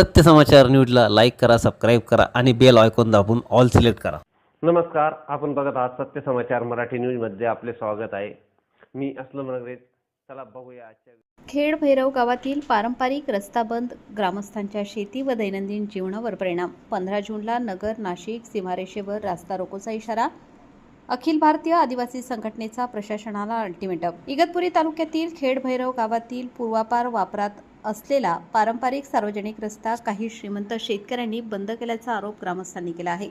सत्य समाचार न्यूजला लाईक करा, सबस्क्राईब करा आणि बेल आयकॉन दाबून ऑल सिलेक्ट करा. नमस्कार, आपण बघत आहात सत्य समाचार मराठी न्यूजमध्ये आपले स्वागत आहे. मी असलम नगरे. चला बघूया आजच्या. खेड भैरव गावातील पारंपरिक रस्ता बंद, ग्रामस्थांच्या शेती व दैनंदिन जीवनावर परिणाम. 15 जूनला नगर नाशिक सीमारेषेवर रास्ता रोकोचा इशारा. अखिल भारतीय आदिवासी संघटनेचा प्रशासनाला अल्टिमेटम. इगतपुरी तालुक्यातील खेड भैरव गावातील पूर्वापार वापरात असलेला पारंपरिक सार्वजनिक रस्ता काही श्रीमंत शेतकऱ्यांनी बंद केल्याचा आरोप ग्रामस्थांनी केला आहे.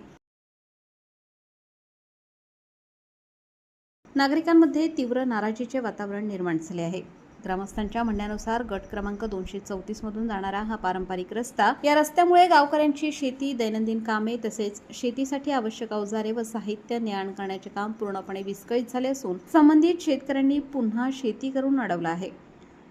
नागरिकांमध्ये तीव्र नाराजीचे वातावरण निर्माण झाले आहे. ग्रामस्थांच्या म्हणण्यानुसार गट क्रमांक 234 मधून जाणारा हा पारंपरिक रस्ता, या रस्त्यामुळे गावकऱ्यांची शेती, दैनंदिन कामे तसेच शेतीसाठी आवश्यक अवजारे व साहित्य ने-आण करण्याचे काम पूर्णपणे विस्कळीत झाले असून संबंधित शेतकऱ्यांनी पुन्हा शेती करून अडवलं आहे.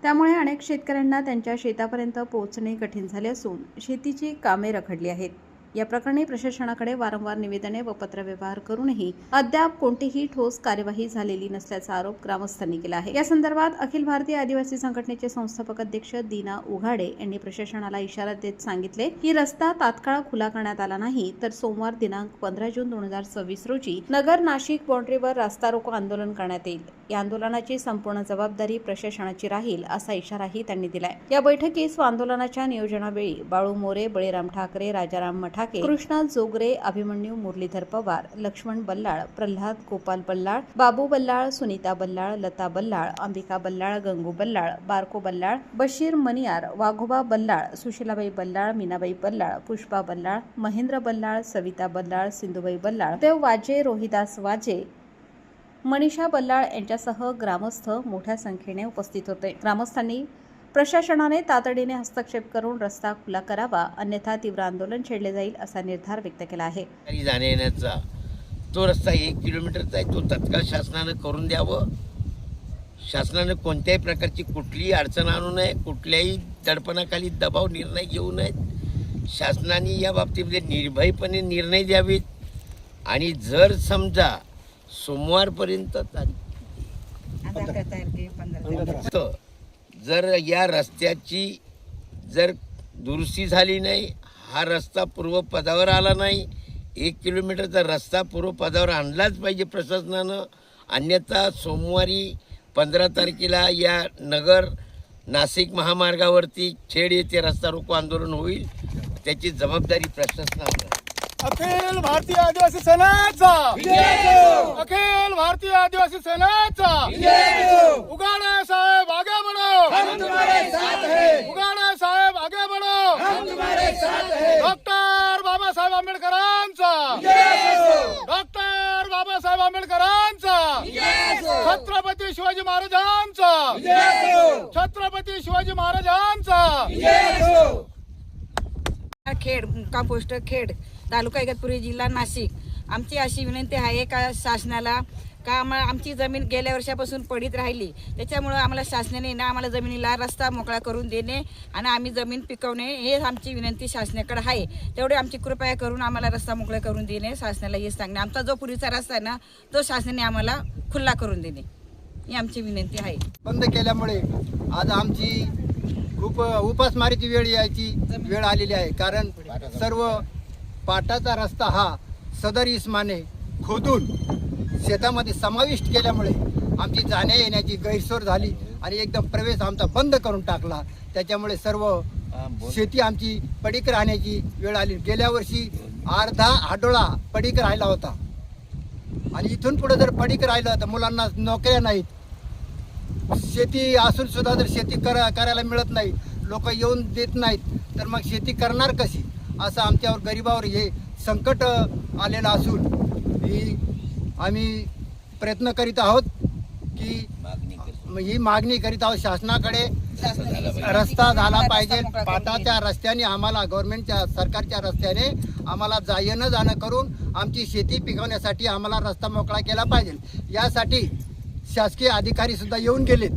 त्यामुळे अनेक शेतकऱ्यांना त्यांच्या शेतापर्यंत पोहोचणे कठीण झाले असून शेतीची कामे रखडली आहेत. या प्रकरणी प्रशासनाकडे वारंवार निवेदने व पत्रव्यवहार करूनही अद्याप कोणतीही ठोस कार्यवाही झालेली नसल्याचा आरोप ग्रामस्थांनी केला आहे. या संदर्भात अखिल भारतीय आदिवासी संघटनेचे संस्थापक अध्यक्ष दीना उघाडे यांनी प्रशासनाला इशारा देत सांगितले की रस्ता तात्काळ खुला करण्यात आला नाही तर सोमवार दिनांक 15 जून 2026 रोजी नगर नाशिक बाउंड्रीवर रास्ता रोको आंदोलन करण्यात येईल. या आंदोलनाची संपूर्ण जबाबदारी प्रशासनाची राहील असा इशाराही त्यांनी दिलाय. या बैठकीस व आंदोलनाच्या नियोजनावेळी बाळू मोरे, बळीराम ठाकरे, राजाराम मठाके, कृष्णा जोगरे, अभिमन्यू मुरलीधर पवार, लक्ष्मण बल्लाळ, प्रल्हाद गोपाल बल्लाळ, बाबू बल्लाळ, सुनीता बल्लाळ, लता बल्लाळ, अंबिका बल्लाळ, गंगू बल्लाळ, बारको बल्लाळ, बशीर मनियार, वाघोबा बल्लाळ, सुशीलाबाई बल्लाळ, मीनाबाई बल्लाळ, पुष्पा बल्लाळ, महेंद्र बल्लाळ, सविता बल्लाळ, सिंधुबाई बल्लाळ, देव वाजे, रोहिदास वाजे, मनीषा बल्लाळ यांच्यासह ग्रामस्थ मोठ्या संख्येने उपस्थित होते. ग्रामस्थांनी प्रशासनाने तातडीने हस्तक्षेप करून रस्ता खुला करावा, अन्यथा तीव्र आंदोलन छेडले जाईल असा निर्धार व्यक्त केला आहे. जाण्या येण्याचा तो रस्ता 1 किलोमीटरचा आहे, तो तत्काळ शासनानं करून द्यावं. शासनानं कोणत्याही प्रकारची कुठलीही अडचण आणू नये, कुठल्याही दडपणाखाली दबाव निर्णय घेऊ नयेत. शासनाने या बाबतीमध्ये निर्भयपणे निर्णय द्यावेत आणि जर समजा सोमवारपर्यंत जर या रस्त्याची जर दुरुस्ती झाली नाही, हा रस्ता पूर्वपदावर आला नाही, 1 किलोमीटरचा रस्ता पूर्वपदावर आणलाच पाहिजे प्रशासनानं. अन्यथा सोमवारी 15 तारखेला या नगर नाशिक महामार्गावरती खेड येथे रस्ता रोको आंदोलन होईल. त्याची जबाबदारी प्रशासनावर. अखिल भारतीय आदिवासी सेनेचा, अखिल भारतीय आदिवासी सेनेचा, उगाडे साहेब आगे बढ़ो, उगाडे साहेब आगे बढ़ो. डॉक्टर बाबासाहेब आंबेडकरांचा, डॉक्टर बाबासाहेब आंबेडकरांचा, छत्रपती शिवाजी महाराजांचा, छत्रपती शिवाजी महाराजांचा. खेड मुक्काम पोस्ट खेड, तालुका इगतपुरी, जिल्हा नाशिक. आमची अशी विनंती आहे का शासनाला, का आमची जमीन गेल्या वर्षापासून पडीत राहिली, त्याच्यामुळं आम्हाला शासनाने ना आम्हाला जमिनीला रस्ता मोकळा करून देणे आणि आम्ही जमीन पिकवणे हे आमची विनंती शासनाकडे आहे. तेवढे आमची कृपया करून आम्हाला रस्ता मोकळा करून देणे, शासनाला हे सांगणे. आमचा जो पूर्वीचा रस्ता आहे ना, तो शासनाने आम्हाला खुला करून देणे ही आमची विनंती आहे. बंद केल्यामुळे आज आमची खूप उपासमारीची वेळ आलेली आहे. कारण सर्व पाटाचा रस्ता हा सदर इस्माने खोदून शेतामध्ये समाविष्ट केल्यामुळे आमची जाण्या येण्याची गैरसोय झाली आणि एकदम प्रवेश आमचा बंद करून टाकला. त्याच्यामुळे सर्व शेती आमची पडीक राहण्याची वेळ आली. गेल्या वर्षी अर्धा आठवडा पडीक राहिला होता आणि इथून पुढे जर पडीक राहिलं तर मुलांना नोकऱ्या नाहीत. शेती असून सुद्धा जर शेती करायला मिळत नाही, लोक येऊन देत नाहीत, तर मग शेती करणार कशी, असं आमच्यावर गरिबावर हे संकट आलेलं असून आम्ही प्रयत्न करीत आहोत की ही मागणी करीत आहोत शासनाकडे. रस्ता झाला पाहिजे. पाटाच्या रस्त्याने आम्हाला, गव्हर्नमेंटच्या सरकारच्या रस्त्याने आम्हाला येणं जाणं करून आमची शेती पिकवण्यासाठी आम्हाला रस्ता मोकळा केला पाहिजे. यासाठी शासकीय अधिकारी सुद्धा येऊन गेलेत,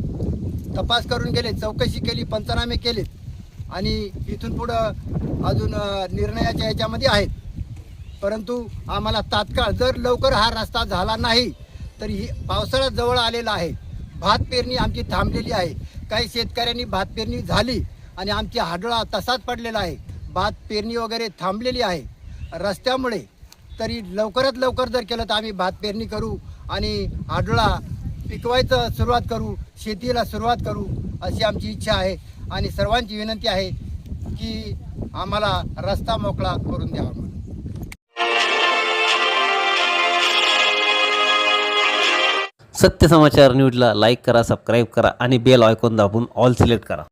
तपास करून गेलेत, चौकशी केली, पंचनामे केलेत आणि इथून पुढं अजून निर्णयाच्या याच्यामध्ये आहेत. परंतु आम्हाला तात्काळ जर लवकर हा रस्ता झाला नाही तर ही पावसाळा जवळ आलेला आहे, भात पेरणी आमची थांबलेली आहे. काही शेतकऱ्यांनी भात पेरणी झाली आणि आमची हाडोळा तसाच पडलेला आहे. भात पेरणी वगैरे थांबलेली आहे रस्त्यामुळे, तरी लवकरात लवकर जर केलं तर आम्ही भात पेरणी करू आणि आडोळा पिकवायचं सुरुवात करू, शेतीला सुरुवात करू अशी आमची इच्छा आहे. आणि सर्वांची विनंती आहे की आम्हाला रस्ता मोकळा करून द्यावा म्हणून. सत्य समाचार न्यूजला लाईक करा, सबस्क्राईब करा आणि बेल आयकॉन दाबून ऑल सिलेक्ट करा.